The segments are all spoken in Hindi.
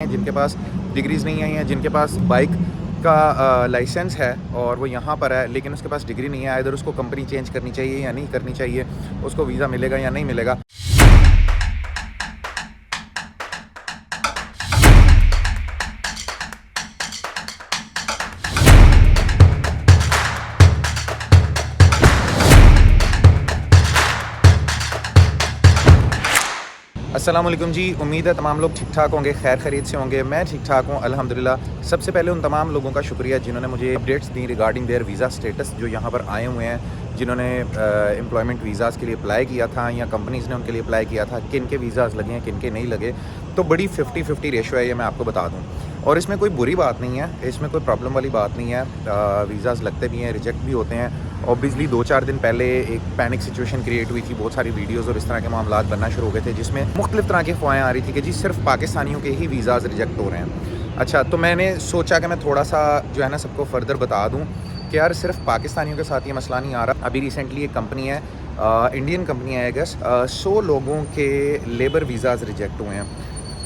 जिनके पास डिग्रीज़ नहीं है या जिनके पास बाइक का लाइसेंस है और वो यहाँ पर है लेकिन उसके पास डिग्री नहीं है, इधर उसको कंपनी चेंज करनी चाहिए या नहीं करनी चाहिए, उसको वीज़ा मिलेगा या नहीं मिलेगा। अस्सलाम वालेकुम जी, उम्मीद है तमाम लोग ठीक ठाक होंगे, खैर खैरियत से होंगे। मैं ठीक ठाक हूँ अल्हम्दुलिल्लाह। सबसे पहले उन तमाम लोगों का शुक्रिया जिन्होंने मुझे updates the regarding their visa status, जो यहाँ पर आए हुए हैं, जिन्होंने एम्प्लॉयमेंट वीज़ाज़ के लिए अप्लाई किया था या कंपनीज़ ने उनके लिए अप्लाई किया था, किन के वीज़ाज़ लगे हैं किन के नहीं लगे। तो बड़ी 50-50 रेशो है, ये मैं आपको बता दूँ। और इसमें कोई बुरी बात नहीं है, इसमें कोई प्रॉब्लम वाली बात नहीं है। वीज़ाज़ लगते भी हैं, रिजेक्ट भी होते हैं। ऑब्वियसली 2-4 दिन पहले एक पैनिक सिचुएशन क्रिएट हुई थी, बहुत सारी वीडियोज़ और इस तरह के मामलात बनना शुरू हो गए थे जिसमें मुख्तलिफ़ तरह की अफवाहें आ रही थी कि जी सिर्फ पाकिस्तानियों के ही वीज़ाज़ रिजेक्ट हो रहे हैं। अच्छा, तो मैंने सोचा कि मैं थोड़ा सा जो है ना सबको फर्दर बता दूँ कि यार सिर्फ पाकिस्तानियों के साथ ये मसला नहीं आ रहा। अभी रिसेंटली एक कंपनी है, इंडियन कंपनी है आई गेस, 100 लोगों के लेबर वीज़ाज़ रिजेक्ट हुए हैं।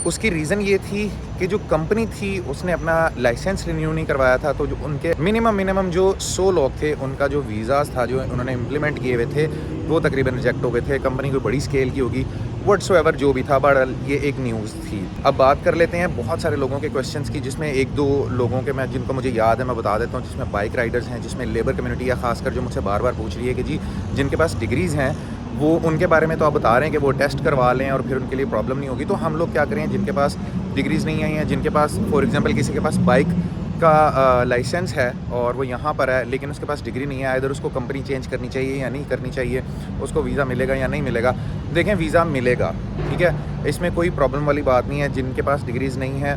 उसकी रीज़न ये थी कि जो कंपनी थी उसने अपना लाइसेंस रिन्यू नहीं करवाया था, तो जो उनके मिनिमम जो 100 लोग थे उनका जो वीज़ाज़ था जो उन्होंने इम्प्लीमेंट किए हुए थे वो तकरीबन रिजेक्ट हो गए थे। कंपनी कोई बड़ी स्केल की होगी, व्हाट्सोएवर जो भी था, बट ये एक न्यूज़ थी। अब बात कर लेते हैं बहुत सारे लोगों के क्वेश्चंस की, जिसमें 1-2 लोगों के मैं जिनको मुझे याद है मैं बता देता हूँ, जिसमें बाइक राइडर्स हैं, जिसमें लेबर कम्युनिटी है ख़ासकर, जो मुझसे बार बार पूछ रही है कि जी जिनके पास डिग्रीज़ हैं वो उनके बारे में तो आप बता रहे हैं कि वो टेस्ट करवा लें और फिर उनके लिए प्रॉब्लम नहीं होगी। तो हम लोग क्या करें जिनके पास डिग्रीज़ नहीं है या जिनके पास फॉर एग्जांपल किसी के पास बाइक का लाइसेंस है और वो यहाँ पर है लेकिन उसके पास डिग्री नहीं है, इधर उसको कंपनी चेंज करनी चाहिए या नहीं करनी चाहिए, उसको वीज़ा मिलेगा या नहीं मिलेगा। देखें, वीज़ा मिलेगा, ठीक है, इसमें कोई प्रॉब्लम वाली बात नहीं है। जिनके पास डिग्रीज़ नहीं है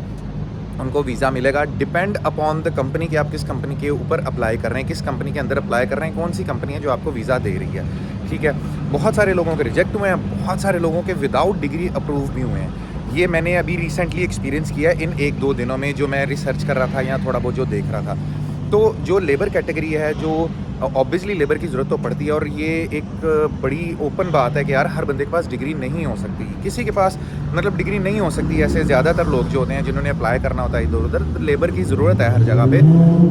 उनको वीज़ा मिलेगा। डिपेंड अपॉन द कंपनी कि आप किस कंपनी के ऊपर अप्लाई कर रहे हैं, किस कंपनी के अंदर अप्लाई कर रहे हैं, कौन सी कंपनी है जो आपको वीज़ा दे रही है, ठीक है। बहुत सारे लोगों के रिजेक्ट हुए हैं, बहुत सारे लोगों के विदाउट डिग्री अप्रूव भी हुए हैं। ये मैंने अभी रिसेंटली एक्सपीरियंस किया है इन 1-2 दिनों में, जो मैं रिसर्च कर रहा था या थोड़ा बहुत जो देख रहा था। तो जो लेबर कैटेगरी है, जो ऑब्वियसली लेबर की ज़रूरत तो पड़ती है और ये एक बड़ी ओपन बात है कि यार हर बंदे के पास डिग्री नहीं हो सकती, किसी के पास मतलब डिग्री नहीं हो सकती। ऐसे ज़्यादातर लोग जो होते हैं जिन्होंने अप्लाई करना होता है इधर उधर, तो लेबर की ज़रूरत है हर जगह पे।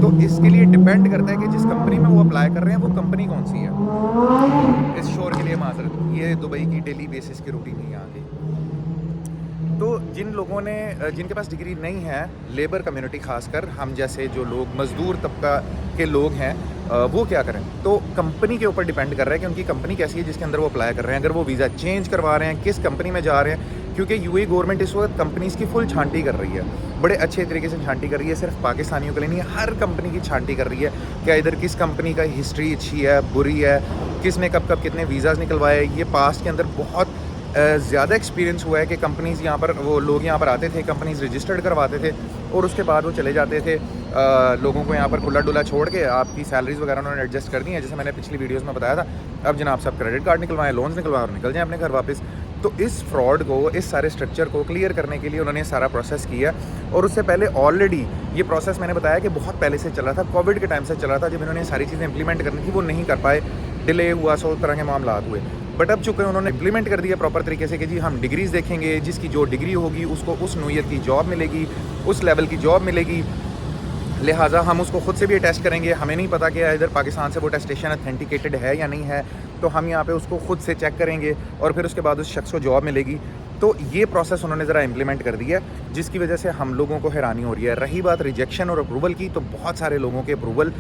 तो इसके लिए डिपेंड करता है कि जिस कंपनी में वो अप्लाई कर रहे हैं वो कंपनी कौन सी है। इस शोर के लिए माजरत, ये दुबई की डेली बेसिस की रूटीन है यहाँ की। तो जिन लोगों ने जिनके पास डिग्री नहीं है, लेबर कम्युनिटी खासकर, हम जैसे जो लोग मज़दूर तबका के लोग हैं, वो क्या करें। तो कंपनी के ऊपर डिपेंड कर रहा है कि उनकी कंपनी कैसी है जिसके अंदर वो अप्लाई कर रहे हैं, अगर वो वीज़ा चेंज करवा रहे हैं, किस कंपनी में जा रहे हैं। क्योंकि यूएई गवर्नमेंट इस वक्त कंपनीज़ की फुल छांटी कर रही है, बड़े अच्छे तरीके से छांटी कर रही है, सिर्फ पाकिस्तानियों के लिए नहीं, हर कंपनी की छांटी कर रही है। क्या इधर किस कंपनी का हिस्ट्री अच्छी है, बुरी है, किसने कब कब कितने वीज़ाज़ निकलवाए। ये पास्ट के अंदर बहुत ज़्यादा एक्सपीरियंस हुआ है कि कंपनीज़ यहाँ पर, वो लोग यहाँ पर आते थे, कंपनीज़ रजिस्टर्ड करवाते थे और उसके बाद वो चले जाते थे। लोगों को यहाँ पर खुला डुला छोड़ के आपकी सैलरीज़ वगैरह उन्होंने एडजस्ट कर दी हैं, जैसे मैंने पिछली वीडियोज़ में बताया था। अब जनाब सब क्रेडिट कार्ड निकलवाएं, लोन्स निकलवाएं और निकल जाएं अपने घर वापस। तो इस फ्रॉड को, इस सारे स्ट्रक्चर को क्लियर करने के लिए उन्होंने सारा प्रोसेस किया। और उससे पहले ऑलरेडी ये प्रोसेस मैंने बताया कि बहुत पहले से चल रहा था, कोविड के टाइम से चल रहा था। जब इन्होंने सारी चीज़ें इंप्लीमेंट करनी थी वो नहीं कर पाए, डिले हुआ, 100 तरह के मामला हुए। बट अब चूँकि उन्होंने इम्प्लीमेंट कर दिया प्रॉपर तरीके से कि जी हम डिग्रीज़ देखेंगे, जिसकी जो डिग्री होगी उसको उस नौइयत की जॉब मिलेगी, उस लेवल की जॉब मिलेगी, लिहाजा हम उसको ख़ुद से भी टेस्ट करेंगे। हमें नहीं पता कि इधर पाकिस्तान से वो टेस्टेशन अथेंटिकेटेड है या नहीं है, तो हम यहाँ पे उसको ख़ुद से चेक करेंगे और फिर उसके बाद उस शख्स को जॉब मिलेगी। तो ये प्रोसेस उन्होंने ज़रा इम्प्लीमेंट कर दिया, जिसकी वजह से हम लोगों को हैरानी हो रही है। रही बात रिजेक्शन और अप्रूवल की, तो बहुत सारे लोगों के अप्रूवल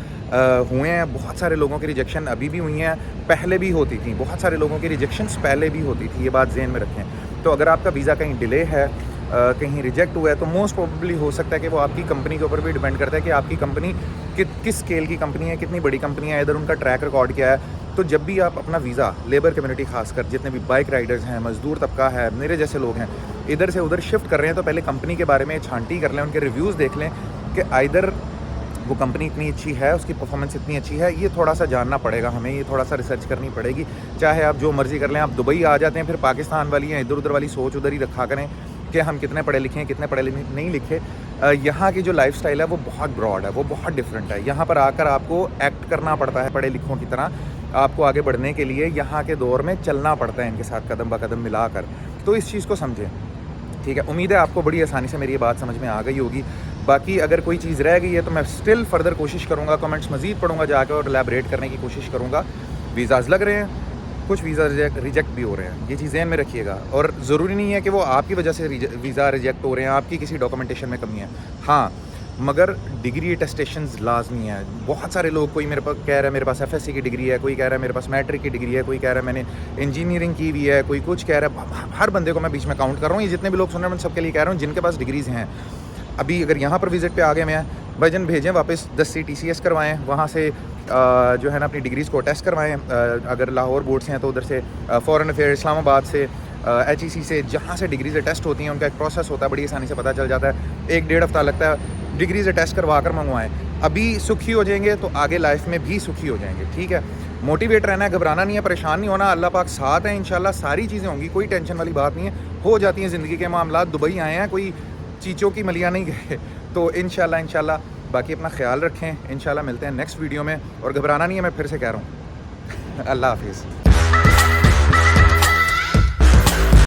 हुए हैं, बहुत सारे लोगों की रिजेक्शन अभी भी हुई हैं, पहले भी होती थी, बहुत सारे लोगों की रिजेक्शंस पहले भी होती थी, ये बात ज़हन में रखें। तो अगर आपका वीज़ा कहीं डिले है, कहीं रिजेक्ट हुआ है, तो मोस्ट प्रोबेबली हो सकता है कि वो आपकी कंपनी के ऊपर भी डिपेंड करता है कि आपकी कंपनी किस स्केल की कंपनी है, कितनी बड़ी कंपनी है, इधर उनका ट्रैक रिकॉर्ड क्या है। तो जब भी आप अपना वीज़ा, लेबर कम्युनिटी खासकर, जितने भी बाइक राइडर्स हैं, मज़दूर तबका है, मेरे जैसे लोग हैं, इधर से उधर शिफ्ट कर रहे हैं, तो पहले कंपनी के बारे में छांटी कर लें, उनके रिव्यूज़ देख लें कि आइदर वो कंपनी इतनी अच्छी है, उसकी परफॉर्मेंस इतनी अच्छी है। ये थोड़ा सा जानना पड़ेगा हमें, ये थोड़ा सा रिसर्च करनी पड़ेगी। चाहे आप जो मर्ज़ी कर लें, आप दुबई आ जाते हैं, फिर पाकिस्तान वाली हैं, इधर उधर वाली सोच उधर ही रखा करें कि हम कितने पढ़े लिखे हैं, कितने पढ़े नहीं लिखे। यहाँ की जो लाइफस्टाइल है वो बहुत ब्रॉड है, वो बहुत डिफरेंट है। यहाँ पर आकर आपको एक्ट करना पड़ता है पढ़े लिखों की तरह, आपको आगे बढ़ने के लिए यहाँ के दौर में चलना पड़ता है इनके साथ कदम ब कदम मिलाकर। तो इस चीज़ को समझें। ठीक है, उम्मीद है आपको बड़ी आसानी से मेरी ये बात समझ में आ गई होगी। बाकी अगर कोई चीज़ रह गई है तो मैं स्टिल फर्दर कोशिश करूँगा, कमेंट्स मज़ीद पढ़ूँगा जाकर और एलैबोरेट करने की कोशिश करूँगा। वीज़ाज़ लग रहे हैं, कुछ वीज़ा रिजेक्ट भी हो रहे हैं, ये चीज़ ज़हन में रखिएगा। और ज़रूरी नहीं है कि वो आपकी वजह से वीज़ा रिजेक्ट हो रहे हैं, आपकी किसी डॉक्यूमेंटेशन में कमी है। हाँ, मगर डिग्री अटेस्टेशंस लाजमी है। बहुत सारे लोग, कोई मेरे पास कह रहा है मेरे पास एफएससी की डिग्री है, कोई कह रहा है मेरे पास मैट्रिक की डिग्री है, कोई कह रहा है मैंने इंजीनियरिंग की हुई है, कोई कुछ कह रहा है। हर बंदे को मैं बीच में काउंट कर रहा हूँ। ये जितने भी लोग सुन रहे हैं मैं सबके लिए कह रहा हूँ जिनके पास डिग्रीज़ हैं, अभी अगर यहाँ पर विज़िट पे आ गए हैं, भाईजान भेजें वापस 10 से TCS करवाएं, वहाँ से जो है ना अपनी डिग्रीज़ को टेस्ट करवाएं। अगर लाहौर बोर्ड्स हैं तो उधर से, फॉरेन अफेयर इस्लामाबाद से, HEC से, जहाँ से डिग्रीज़ टेस्ट होती हैं उनका एक प्रोसेस होता है, बड़ी आसानी से पता चल जाता है। 1-1.5 हफ्ता लगता है। डिग्रीज़ टेस्ट करवा कर मंगवाएँ। अभी सुखी हो जाएंगे तो आगे लाइफ में भी सुखी हो जाएंगे। ठीक है, मोटिवेट रहना है, घबराना नहीं है, परेशान नहीं होना। अल्लाह पाक साथ है, इंशाल्लाह सारी चीज़ें होंगी, कोई टेंशन वाली बात नहीं है। हो जाती हैं ज़िंदगी के मामलात। दुबई आए हैं, कोई चीज़ों की मलिया नहीं गए। तो इंशाल्लाह बाकी अपना ख्याल रखें। इंशाल्लाह मिलते हैं नेक्स्ट वीडियो में। और घबराना नहीं है, मैं फिर से कह रहा हूँ। अल्लाह हाफिज़।